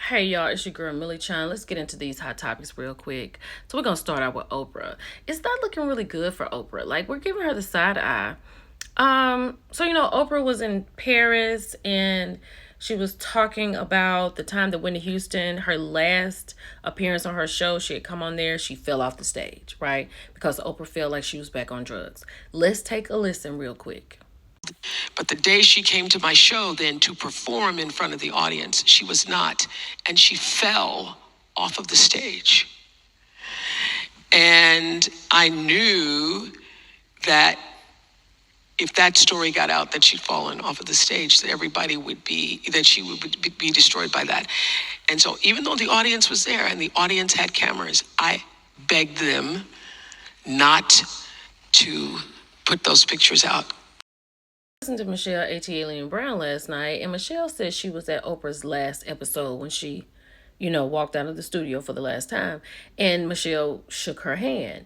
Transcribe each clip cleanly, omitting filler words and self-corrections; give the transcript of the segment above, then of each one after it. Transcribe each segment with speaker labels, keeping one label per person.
Speaker 1: Hey y'all, it's your girl Millie Chan. Let's get into these hot topics real quick. So we're gonna start out with Oprah. It's not looking really good for Oprah. Like we're giving her the side eye. Oprah was in Paris and she was talking about the time that Whitney Houston, her last appearance on her show, she had come on there, she fell off the stage, right? Because Oprah felt like she was back on drugs. Let's take a listen real quick.
Speaker 2: But the day she came to my show then to perform in front of the audience, she was not. And she fell off of the stage. And I knew that if that story got out that she'd fallen off of the stage, that she would be destroyed by that. And so even though the audience was there and the audience had cameras, I begged them not to put those pictures out.
Speaker 1: I listened to Michelle A.T. Alien Brown last night, and Michelle said she was at Oprah's last episode when she, walked out of the studio for the last time, and Michelle shook her hand.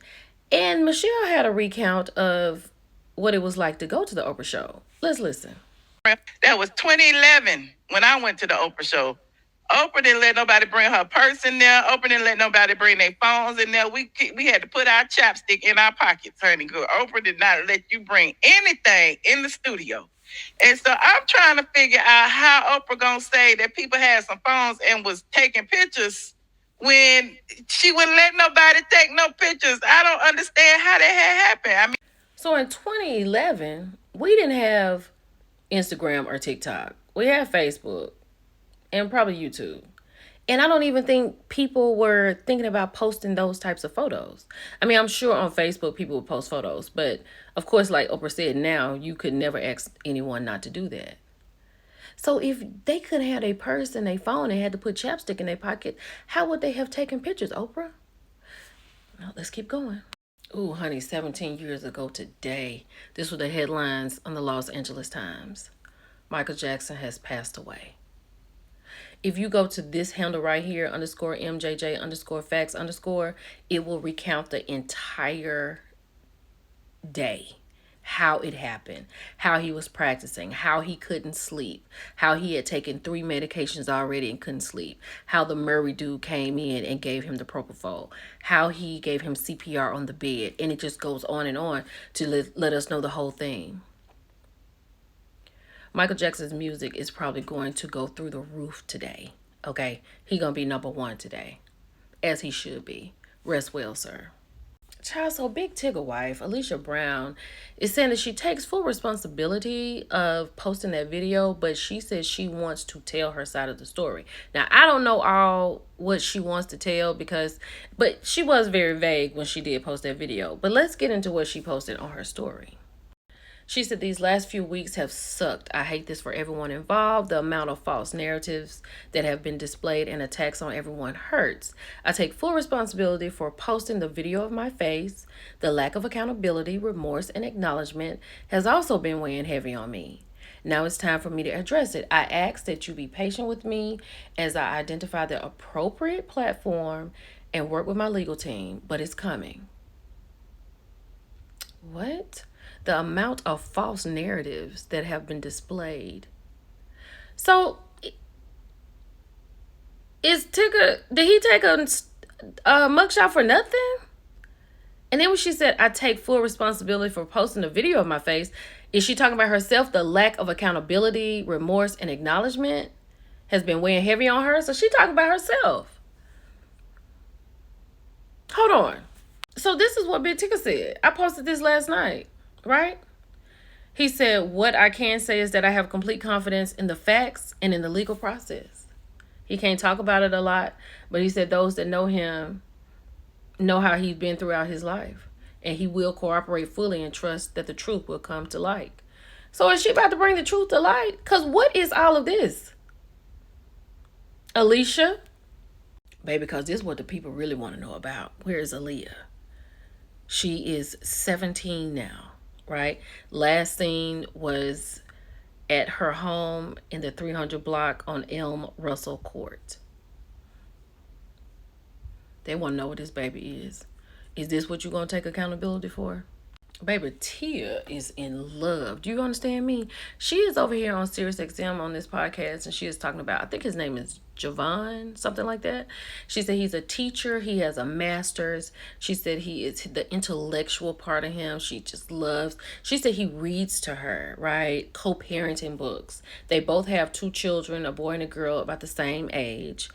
Speaker 1: And Michelle had a recount of what it was like to go to the Oprah show. Let's listen.
Speaker 3: That was 2011 when I went to the Oprah show. Oprah didn't let nobody bring her purse in there. Oprah didn't let nobody bring their phones in there. We had to put our chapstick in our pockets, honey. Girl, Oprah did not let you bring anything in the studio. And so I'm trying to figure out how Oprah gonna say that people had some phones and was taking pictures when she wouldn't let nobody take no pictures. I don't understand how that had happened.
Speaker 1: So in 2011, we didn't have Instagram or TikTok. We had Facebook and probably YouTube. And I don't even think people were thinking about posting those types of photos. I mean, I'm sure on Facebook people would post photos, but of course, like Oprah said, now you could never ask anyone not to do that. So if they couldn't have a purse and a phone and had to put chapstick in their pocket, how would they have taken pictures, Oprah? Well, let's keep going. Ooh, honey, 17 years ago today, this were the headlines on the Los Angeles Times. Michael Jackson has passed away. If you go to this handle right here, _MJJ_facts_, it will recount the entire day. How it happened, how he was practicing, how he couldn't sleep, how he had taken 3 medications already and couldn't sleep, how the Murray dude came in and gave him the propofol, how he gave him CPR on the bed, and it just goes on and on to let us know the whole thing. Michael Jackson's music is probably going to go through the roof today. Okay, he gonna be number 1 today, as he should be. Rest well, sir. Child, so Big Tigger wife, Alicia Brown, is saying that she takes full responsibility of posting that video, but she says she wants to tell her side of the story. Now, I don't know all what she wants to tell but she was very vague when she did post that video. But let's get into what she posted on her story. She said, "These last few weeks have sucked. I hate this for everyone involved. The amount of false narratives that have been displayed and attacks on everyone hurts. I take full responsibility for posting the video of my face. The lack of accountability, remorse, and acknowledgement has also been weighing heavy on me. Now it's time for me to address it. I ask that you be patient with me as I identify the appropriate platform and work with my legal team, but it's coming." What? The amount of false narratives that have been displayed. So, is Tigger, did he take a mugshot for nothing? And then when she said, "I take full responsibility for posting a video of my face," is she talking about herself? The lack of accountability, remorse, and acknowledgement has been weighing heavy on her. So she talking about herself. Hold on. So this is what Big Tigger said. I posted this last night, right? He said, "What I can say is that I have complete confidence in the facts and in the legal process." He can't talk about it a lot, but he said those that know him know how he's been throughout his life, and he will cooperate fully and trust that the truth will come to light. So is she about to bring the truth to light? Because what is all of this? Alicia? Baby, because this is what the people really want to know about. Where is Aaliyah? She is 17 now, right? Last seen was at her home in the 300 block on Elm Russell Court. They want to know what this baby is. Is this what you're going to take accountability for? Baby, Tia is in love. Do you understand me? She is over here on Sirius XM on this podcast, and she is talking about, I think his name is Javon, something like that. She said he's a teacher. He has a master's. She said he is the intellectual part of him. She just loves. She said he reads to her, right? Co-parenting books. They both have two children, a boy and a girl, about the same age.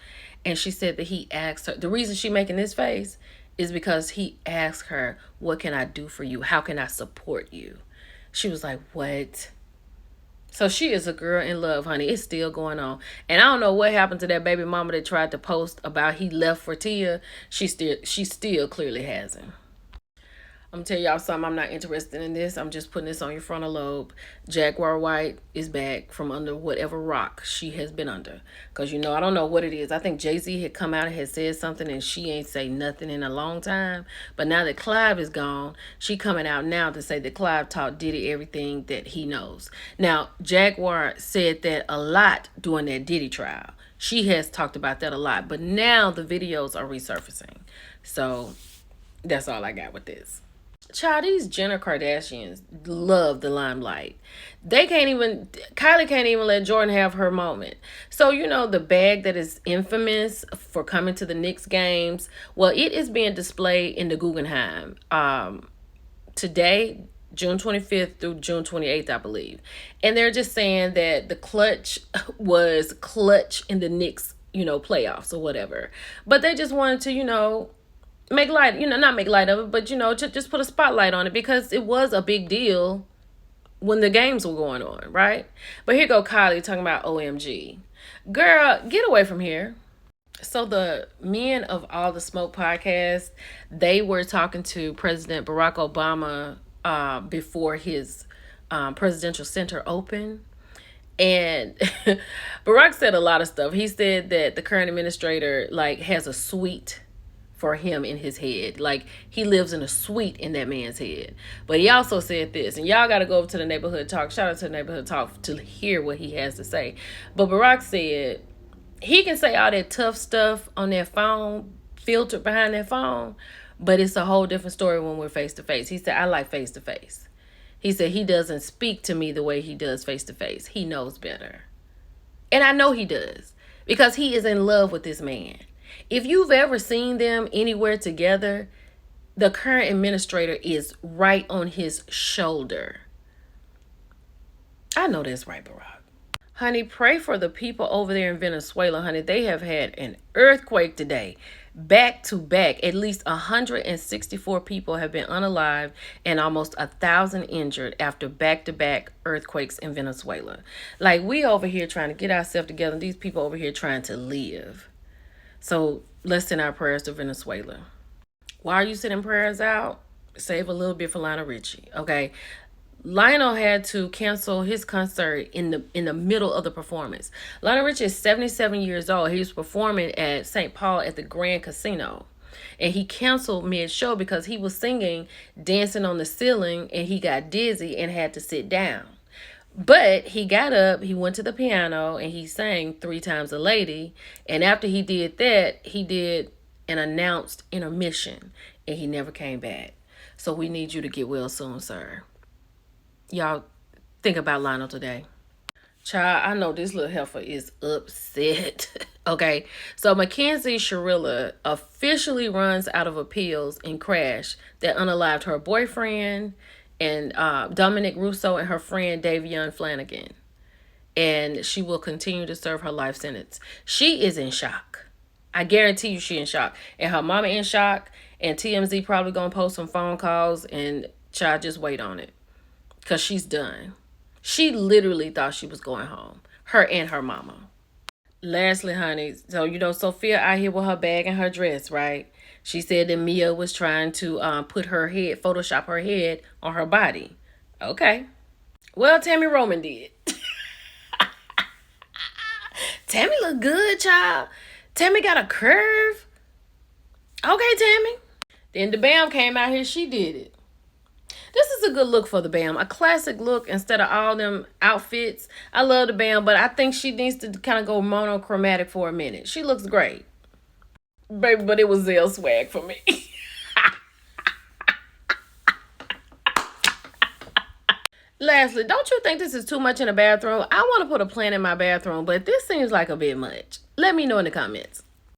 Speaker 1: And she said that he asked her, the reason she making this face is because he asked her, what can I do for you? How can I support you? She was like, what? So she is a girl in love, honey. It's still going on. And I don't know what happened to that baby mama that tried to post about he left for Tia. She still clearly has him. I'm gonna tell y'all something. I'm not interested in this. I'm just putting this on your frontal lobe. Jaguar Wright is back from under whatever rock she has been under. Cause I don't know what it is. I think Jay-Z had come out and had said something and she ain't say nothing in a long time. But now that Clive is gone, she coming out now to say that Clive taught Diddy everything that he knows. Now, Jaguar said that a lot during that Diddy trial. She has talked about that a lot. But now the videos are resurfacing. So that's all I got with this. Child, these Jenner Kardashians love the limelight. Kylie can't even let Jordyn have her moment. So, the bag that is infamous for coming to the Knicks games, well, it is being displayed in the Guggenheim today, June 25th through June 28th, I believe. And they're just saying that the clutch was clutch in the Knicks, playoffs or whatever. But they just wanted to, make light, not make light of it, but, to just put a spotlight on it because it was a big deal when the games were going on, right? But here go Kylie talking about OMG. Girl, get away from here. So the Men of All the Smoke podcast, they were talking to President Barack Obama before his presidential center opened. And Barack said a lot of stuff. He said that the current administrator has a suite for him in his head. Like, he lives in a suite in that man's head. But he also said this, and y'all got to go over to the Neighborhood Talk. Shout out to the Neighborhood Talk to hear what he has to say. But Barack said he can say all that tough stuff on that phone, filtered behind that phone, but it's a whole different story when we're face to face. He said, I like face to face. He said he doesn't speak to me the way he does face to face. He knows better. And I know he does because he is in love with this man. If you've ever seen them anywhere together, the current administrator is right on his shoulder. I know that's right, Barack. Honey, pray for the people over there in Venezuela, honey. They have had an earthquake today. Back to back, at least 164 people have been unalive and almost 1,000 injured after back-to-back earthquakes in Venezuela. Like, we over here trying to get ourselves together, and these people over here trying to live. So let's send our prayers to Venezuela. Why are you sending prayers out? Save a little bit for Lionel Richie, okay? Lionel had to cancel his concert in the middle of the performance. Lionel Richie is 77 years old. He was performing at St. Paul at the Grand Casino. And he canceled mid-show because he was singing Dancing on the Ceiling and he got dizzy and had to sit down. But he got up, he went to the piano, and he sang 3 Times a Lady. And after he did that, he did an announced intermission, and he never came back. So we need you to get well soon, sir. Y'all think about Lionel today. Child, I know this little heifer is upset. Okay, so Mackenzie Shirilla officially runs out of appeals in crash that unalived her boyfriend, and Dominic Russo and her friend Davion Flanagan. And she will continue to serve her life sentence. She is in shock. I guarantee you she in shock. And her mama in shock. And TMZ probably going to post some phone calls. And child, just wait on it. Because she's done. She literally thought she was going home. Her and her mama. Lastly, honey. So, Sophia out here with her bag and her dress, right? She said that Mia was trying to Photoshop her head on her body. Okay. Well, Tammy Roman did. Tammy look good, child. Tammy got a curve. Okay, Tammy. Then the Bam came out here. She did it. This is a good look for the Bam. A classic look instead of all them outfits. I love the Bam, but I think she needs to kind of go monochromatic for a minute. She looks great. Baby, but it was Zell swag for me. Lastly, don't you think this is too much in the bathroom? I want to put a plant in my bathroom, but this seems like a bit much. Let me know in the comments.